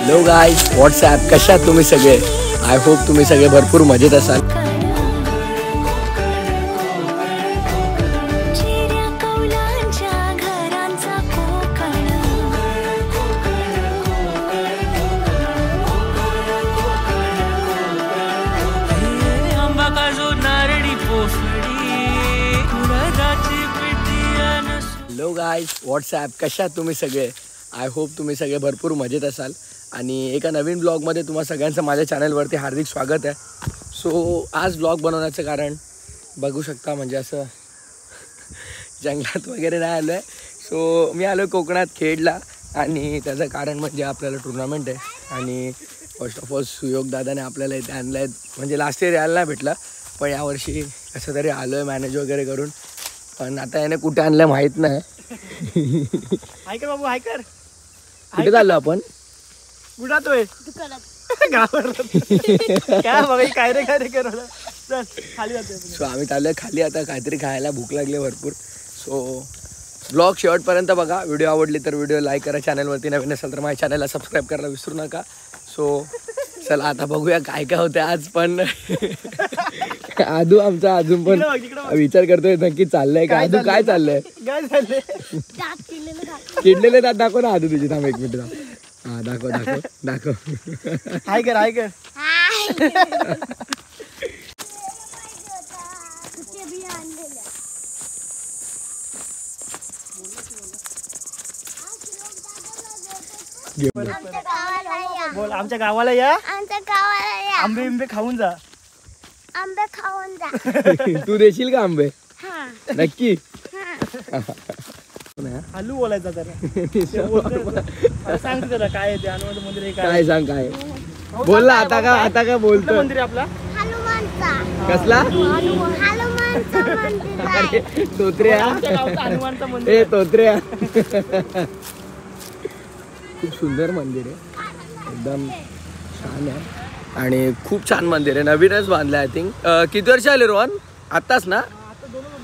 Hello guys, WhatsApp कशा आहात तुम्ही सगळे? आय होप तुम्ही सगळे भरपूर मजेत असाल. हॅलो गाईज, व्हॉट्सॲप कशा आहात तुम्ही सगळे? आय होप तुम्ही सगळे भरपूर मजेत असाल. आणि एका नवीन ब्लॉगमध्ये तुम्हा सगळ्यांचं माझ्या चॅनलवरती हार्दिक स्वागत आहे. सो आज ब्लॉग बनवण्याचं कारण बघू शकता, म्हणजे असं जंगलात वगैरे नाही आलो आहे. सो मी आलो कोकणात खेडला, आणि त्याचं कारण म्हणजे आपल्याला टुर्नामेंट आहे. आणि फर्स्ट ऑफ ऑल सुयोग दादाने आपल्याला इथे आणलं आहे. म्हणजे लास्ट इयर यायला नाही भेटलं, पण यावर्षी कसं तरी आलो आहे मॅनेज वगैरे करून. पण आता याने कुठे आणलं माहीत नाही. हायकर बाबू, हायकर. कुठे चाललो आपण? बुडातोय गावावर. काय बघा काय रे करवलं. चल खाली जातोय. सो आम्ही चाललोय खाली, आता काहीतरी खायला भूक लागली भरपूर. सो ब्लॉग शेवटपर्यंत बघा. व्हिडिओ आवडली तर व्हिडिओ लाईक करा. चॅनलवरती नवीन असेल तर माझ्या चॅनलला सबस्क्राईब करायला विसरू नका. सो चला आता बघूया काय काय होतं आज. पण आदू आमचा अजून पण विचार करतोय नक्की चाललंय का. आदू काय चाललंय? चिडलेले दात दाखव ना आदू तुझी. थांब एक मिनिट. हा दाखव दाखव दाखव. हाय कर हाय कर. बोल आमच्या गावाला या. आंबे बिंबे खाऊन जा. आंबे खाऊन जा. तू देशील का आंबे? नक्की. हल्लू बोलायचा जरा. सांग त्याला काय आहे ते हनुमान मंदिर आहे काय सांग काय बोलला आता का. आता का बोलतो मंदिर आपला हनुमानचा. कसला? हनुमानचा मंदिर आहे. तोत्र्या. हनुमानचं मंदिर. ए तोत्र्या. खूप सुंदर मंदिर आहे, एकदम छान आहे. आणि खूप छान मंदिर आहे. नवीनच बांधलं आय थिंक. किती वर्ष आले रोहन? आत्ताच ना?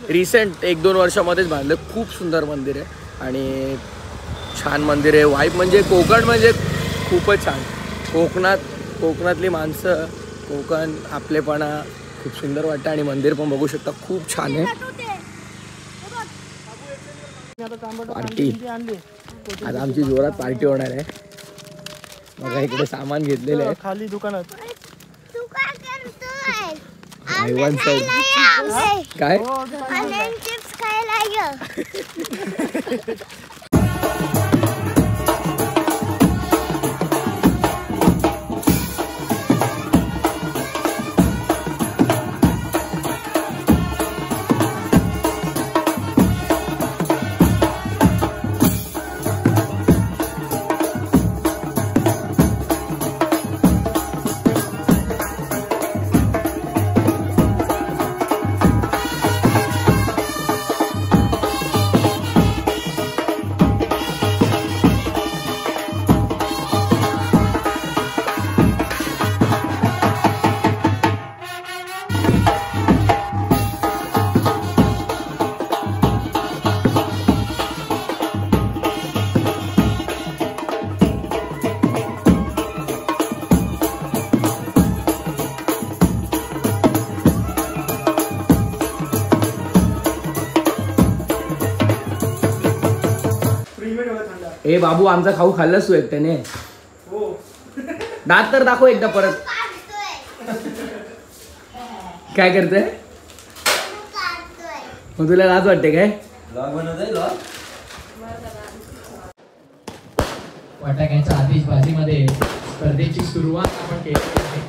रिसेंट 1-2 वर्षामध्येच बांधलं. खूप सुंदर मंदिर आहे आणि छान मंदिर आहे. वाईब म्हणजे कोकण म्हणजे खूपच छान. कोकणातली माणसं, कोकण, आपलेपणा खूप सुंदर वाटतं. आणि मंदिर पण बघू शकता खूप छान आहे. पार्टी आता आमची जोरात पार्टी होणार आहे. बघा इकडे सामान घेतलेलं आहे खाली दुकानात. तू काय करतोय? आयवन साहेब काय ऑनलाईन चिप्स खायला ये. ए बाबू आमचा खाऊ खाल्लास तू एकट्याने? दात तर दाखव एकदा परत. काय करते मग? तुला लाज वाटते काय? फटाक्यांच्या आतिषबाजीमध्ये स्पर्धेची सुरुवात आपण केली आहे.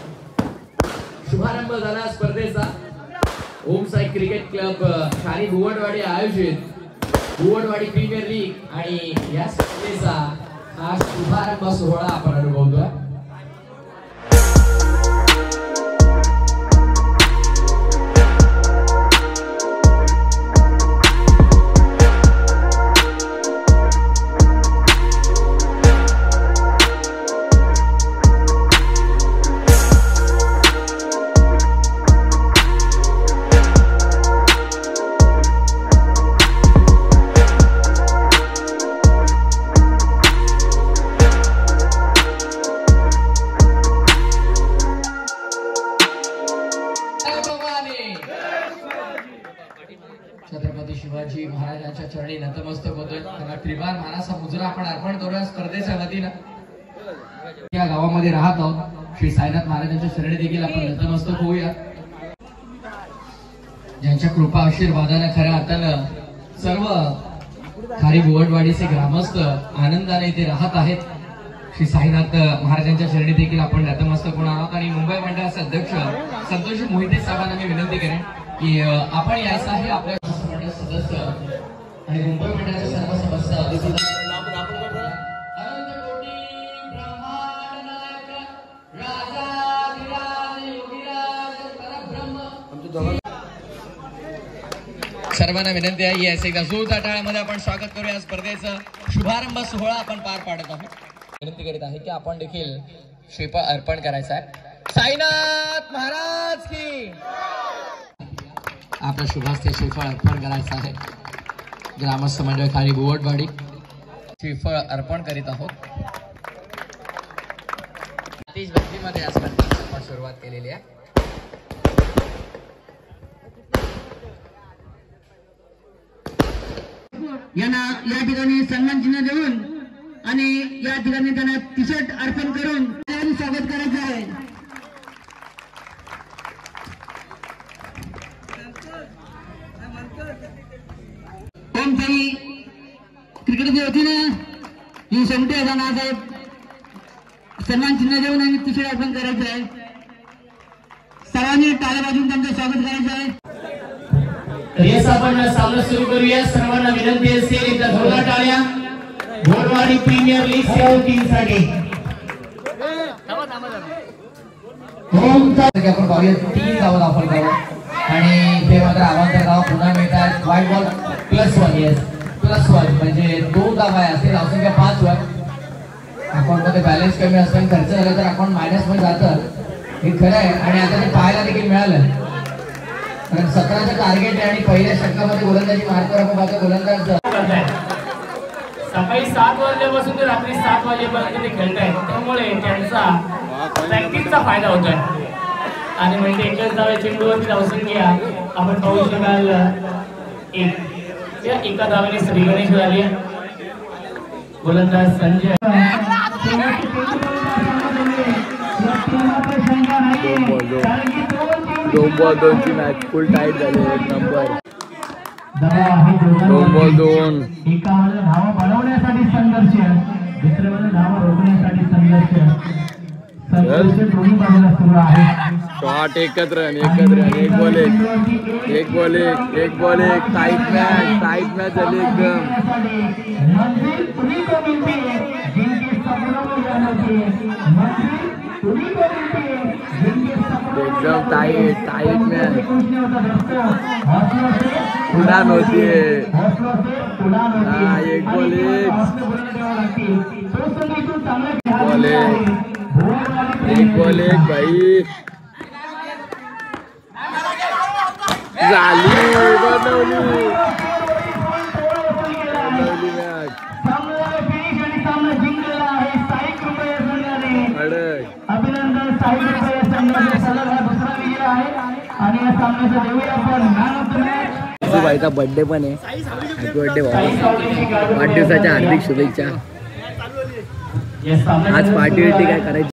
शुभारंभ झाला स्पर्धेचा. ओम साई क्रिकेट क्लब ठाणे भुवनवाडी आयोजित भुवनवाडी प्रीमियर लीग आणि या स्पर्धेचा हा शुभारंभ सोहळा आपण अनुभवतोय. चरणी नतमस्तक होतोय. त्यांना त्रिवार मानाचा मुजरा आपण अर्पण करूया स्पर्धेच्या वतीनं. या गावामध्ये राहत आहोत. श्री साईनाथ महाराजांच्या चरणी देखील आपण नतमस्तक होऊया. ज्यांच्या कृपा आशीर्वादाने खऱ्या अर्थानं सर्व खारी बुवटवाडीचे ग्रामस्थ आनंदाने इथे राहत आहेत. श्री साईनाथ महाराजांच्या चरणी देखील आपण नतमस्तक होणार आहोत. आणि मुंबई मंडळाचे अध्यक्ष संतोष मोहिते साहेबांना मी विनंती करेन की आपण यायचं आहे. आपल्या मंडळ सदस्य आणि मुंबई मंडळाचे सर्व सदस्य सर्वांना विनंती आहे यास एकदा जोरदार टाळ्यामध्ये आपण स्वागत करूया. स्पर्धेचं शुभारंभ सोहळा आपण पार पाडत आहोत. विनंती करीत आहे की आपण देखील श्रीफळ अर्पण करायचं आहे. साईनाथ महाराज की आपल्या शुभास्ते श्रीफळ अर्पण करायचं आहे. ग्रामस्थ मंडळ खाली बुवटवाडी श्रीफळ अर्पण करीत आहोत. 30 व्यक्तीमध्ये या स्पर्धेची आपण सुरुवात केलेली आहे. यांना या ठिकाणी सन्मान चिन्ह देऊन आणि या ठिकाणी त्यांना टी शर्ट अर्पण करून स्वागत करायचं आहे. ओम साई क्रिकेटच्या वतीनं ही शेवटी नानासाहेब सन्मान चिन्ह देऊन आणि टी शर्ट अर्पण करायचं आहे. सर्वांनी टाळ्या वाजवून त्यांचं स्वागत करायचं आहे. येस आपण सामना सुरू करूया. सर्वांना विनंती असेल एकदा जोरदार टाळ्या बुवटवाडी प्रीमियर लीग सेवा टीमसाठी. आपण पाहूया 3 धावा दाखल करू आणि ते मात्र आव्हान धावा पुन्हा मिळतात. व्हाईट बॉल +1 येस +1 म्हणजे 2 धावा असेल. धावसंख्या 5 वर अकाउंट मध्ये बॅलन्स कमी असताना खर्च झाला तर अकाउंट मायनस मध्ये जातं हे खरं आहे. आणि आता ते पाहायला देखील मिळालं कारण 17चं टार्गेट आहे आणि पहिल्या षटकामध्ये गोलंदाजी मारतो. आपण पाहतो गोलंदाज सकाळी 7 वाजल्यापासून ते रात्री 7 वाजेपर्यंत ते खेळत आहेत. त्यामुळे त्यांचा प्रॅक्टिसचा फायदा होतोय. आणि म्हणजे एकच धावे चेंडूवरती धावसंख्या आपण पाहू शकाल 1 या एका धावेने श्रीगणेश झाली. गोलंदाज संजय 2 बॉल 2 ची मॅच फुल टाईट झाली. 1 नंबर 2 बॉल 2. एकामध्ये धावा बनवण्यासाठी संघर्ष, दुसऱ्यामध्ये धावा रोखण्यासाठी संघर्ष. दोन्ही बाजूला सुरू आहे. शॉट एकत्र एक बॉल एक टाईट मॅच झाली एकदम. एकदम टाईट मॅच. उडान होतीये. एक बॉल एक भाई झाली. बनवली मॅच. अभिनंदन साई कृपया संघाचा सलग हा दुसरा विजय आहे. आणि या सामन्याचा देऊया आपण मॅन ऑफ द मॅच. बाईचा बर्थडे पण आहे. हॅपी बर्थडे भाऊ. वाढदिवसाच्या हार्दिक शुभेच्छा. आज पार्टी काय करायची?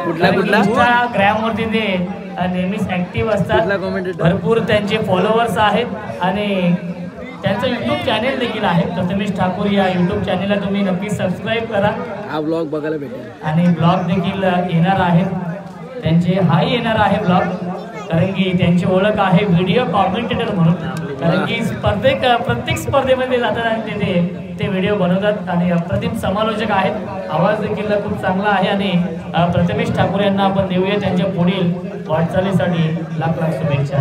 कुठला ग्रॅम वरती ते नेहमीच ऍक्टिव्ह असतात. भरपूर त्यांचे फॉलोअर्स आहेत आणि त्यांचं युट्यूब चॅनेल देखील आहे. प्रथमेश ठाकूर या युट्यूब चॅनेलला तुम्ही नक्की सबस्क्राईब करा. हा ब्लॉग बघायला भेटेल आणि ब्लॉग देखील येणार आहेत त्यांचे. हाही येणार आहे ब्लॉग कारण की त्यांची ओळख आहे व्हिडिओ कॉमेंटेटर म्हणून. कारण की प्रत्येक स्पर्धेमध्ये जातात ते व्हिडिओ बनवतात आणि अप्रतिम समालोचक आहेत. आवाज देखील खूप चांगला आहे. आणि प्रथमेश ठाकूर यांना आपण देऊया त्यांच्या पुढील वाटचालीसाठी लाख लाख शुभेच्छा.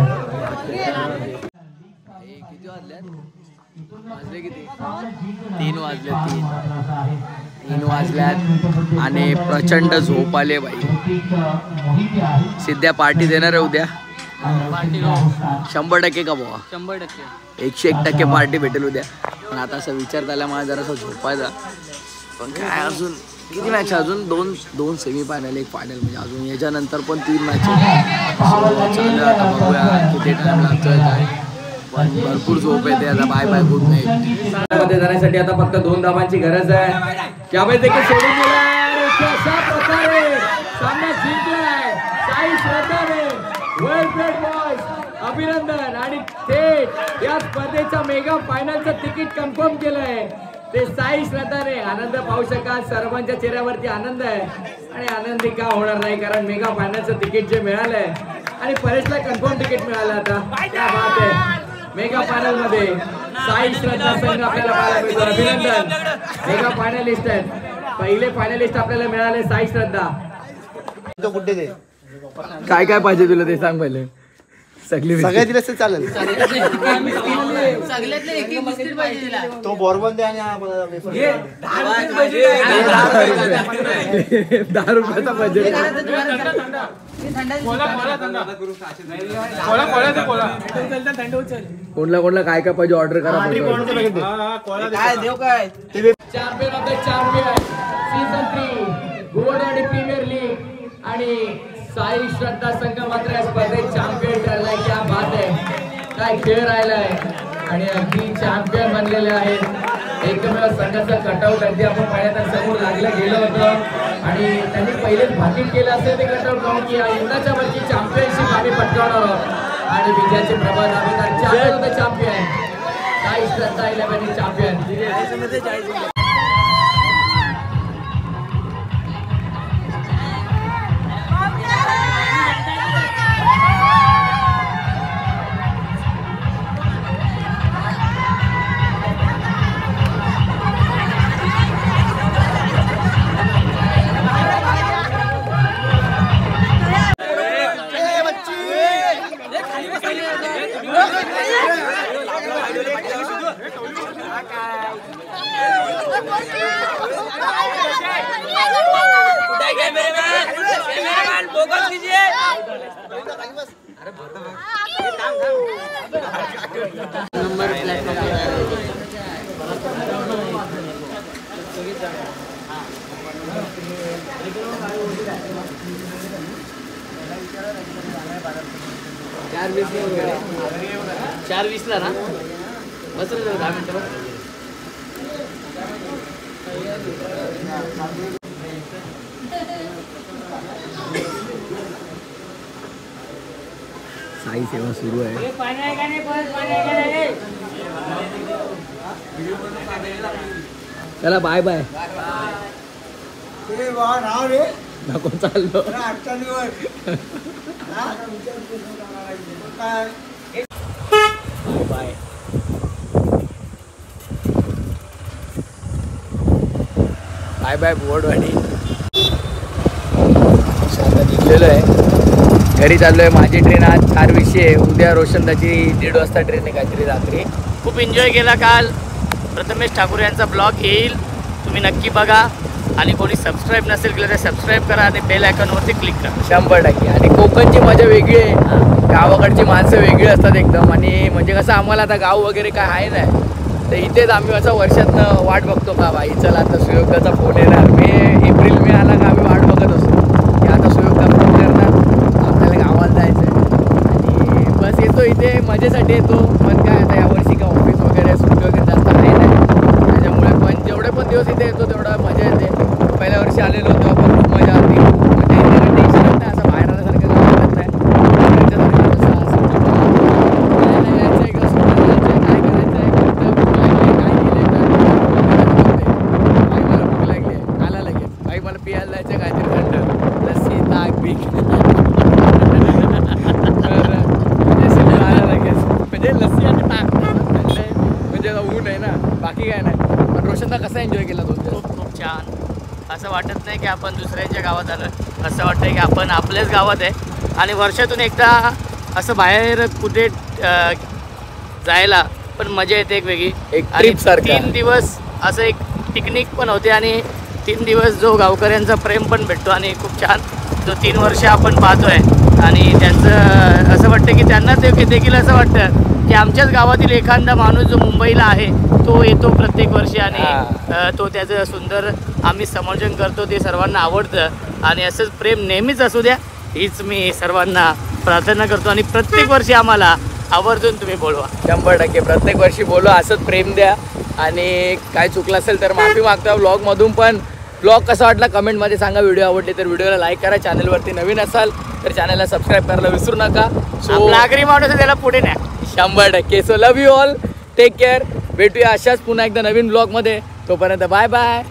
तीन वाजल्यात आणि प्रचंड झोप आले बाई. सिद्ध्या पार्टी देणार आहे उद्या. 100% का बुवा? 100%, 101% पार्टी भेटेल उद्या. पण आता असं विचार झाला मला जरासा झोपायचा. पण काय अजून किती मॅच? अजून दोन सेमी फायनल, एक फायनल, म्हणजे अजून याच्यानंतर पण 3 मॅच चालू. आता बघूया किती टाइम लागतोय काय. भरपूर झोप येते आता, बाय बाय गुड नाईट. मध्ये जाण्यासाठी आता फक्त 2 धावांची गरज आहे. त्यामुळे देखील सोडून दिलाय. अशा प्रकारे सामना जिंकलाय साई श्रद्धाने. वेल प्लेड बॉयज, अभिनंदन. आणि थेट या स्पर्धेच्या मेगा फायनलचं तिकीट कन्फर्म केलंय ते साई श्रद्धाने. आनंद पाहू शकाल, सर्वांच्या चेहऱ्यावरती आनंद आहे. आणि आनंदी का होणार नाही, कारण मेगा फायनलचं तिकीट जे मिळालंय आणि परेशला कन्फर्म तिकीट मिळालं. आता क्या बात आहे, मेगा फायनल मध्ये साई श्रद्धा संघ आपल्याला पाहायला मिळतो. अभिनंदन, मेगा फायनलिस्ट आहेत. पहिले फायनलिस्ट आपल्याला मिळाले साई श्रद्धा. काय काय पाहिजे तुला ते सांग पहिले. सगळ्या दिलं असं चालेल. तो बॉर्बन द्या आणि 10 रुपयाचा बजेट. कोणला काय काय पाहिजे ऑर्डर करा. Champion of the champion season 3 Govadi premier league आणि साई श्रद्धा संघ मात्र या स्पर्धेत चॅम्पियन ठरलाय. क्या बात आहे, काय खेळ राहिलाय आणि अगदी चॅम्पियन बनलेले आहेत. एकमेव संघाचा कटआउट अगदी आपण पाहिलं समोर लागलं गेलं होतं आणि त्यांनी पहिलेच भाकीत केलं असेल ते कटआउट पाहून की यंदाच्या वरची चॅम्पियनशिप आम्ही पटकावणार आहोत. आणि विजयाचे प्रभात आम्ही चॅम्पियन चॅम्पियन साई श्रद्धा 11 चॅम्पियन. चार 20 ला ना बस 10 मिनिटं. साई सेवा सुरू आहे. चला बाय बाय. नको चाललो. बाय. Bye bye Bordwadi. आता निघलेलो आहे, घरी चाललोय. माझी ट्रेन आज 4:20 आहे. उद्या रोशनदाची 1:30 वाजता ट्रेन आहे काहीतरी रात्री. खूप एन्जॉय केला काल. प्रथमेश ठाकूर यांचा ब्लॉग येईल, तुम्ही नक्की बघा. आणि कोणी सबस्क्राईब नसेल केलं तर सबस्क्राईब करा आणि बेल आयकॉनवरती क्लिक करा. 100%. आणि कोकणची मजा वेगळी आहे, गावाकडची माणसं वेगळी असतात एकदम. आणि म्हणजे कसं आम्हाला आता गाव वगैरे काय आहे नाही, तर इथेच आम्ही असं वर्षातनं वाट बघतो का बाई चला आता सुयोगाचा फोन येणार. एप्रिल मे आला का आम्ही वाट बघत असतो की आता सुयोगचा फोन करणार, आपल्याला गावाला जायचं आहे. आणि बस येतो इथे मजेसाठी येतो. पण काय आता यावर्षी का ऑफिस वगैरे सुट्टी वगैरे जास्त काही नाही, त्याच्यामुळे पण जेवढे पण दिवस इथे येतो तेवढा मजा येते. पहिल्या वर्षी आलेलो होतो पण खूप मजा आली. म्हणजे इथे टेन्शन नाही, असं बाहेर आल्यासारखं काय वाटत नाही. त्याच्यासारखं कसं असं काय यायचं आहे का सुट्टी जायचं आहे, काय करायचं आहे, कुठं भूक लागली काय केलं बाई मला भूक लागली आहे आला लगेच. बाई मला पियायला जायचं काहीतरी थंड लस्सी ताक पीक म्हणजे सगळं आलं लगेच. म्हणजे लस्सी आणि ताक थंड आहे म्हणजे ऊन आहे ना, बाकी काय नाही. पण रोशनदा कसा एन्जॉय केला तो? खूप छान. असं वाटत नाही की आपण दुसऱ्यांच्या गावात आलो, असं वाटतं की आपण आपल्याच गावात आहे. आणि वर्षातून एकदा असं बाहेर कुठे जायला पण मजा येते एक वेगळी. एक आणि ट्रिप सारखं. 3 दिवस असं एक पिकनिक पण होते आणि 3 दिवस जो गावकऱ्यांचा प्रेम पण भेटतो. आणि खूप छान जो 3 वर्ष आपण पाहतोय. आणि त्यांचं असं वाटतं की त्यांना ते देखील असं वाटतं की आमच्याच गावातील एखादा माणूस जो मुंबईला आहे तो येतो प्रत्येक वर्षी आणि तो त्याचं सुंदर आम्ही समर्थन करतो. ते सर्वांना आवडतं आणि असंच प्रेम नेहमीच असू द्या हीच मी सर्वांना प्रार्थना करतो. आणि प्रत्येक वर्षी आम्हाला आवर्जून तुम्ही बोलवा. 100% प्रत्येक वर्षी बोलवा, असंच प्रेम द्या. आणि काय चुकलं असेल तर माफी मागतो व्लॉगमधून. पण ब्लॉग कसा वाटला कमेंटमध्ये सांगा. व्हिडिओ आवडले तर व्हिडिओला लाईक करा. चॅनलवरती नवीन असाल तर चॅनलला सबस्क्राईब करायला विसरू नका. सो नागरी माणूस त्याला पुढे नाही. 100%. So love you all, take care. भेटूया अशाच पुन्हा एकदा नवीन ब्लॉगमध्ये. तोपर्यंत बाय बाय.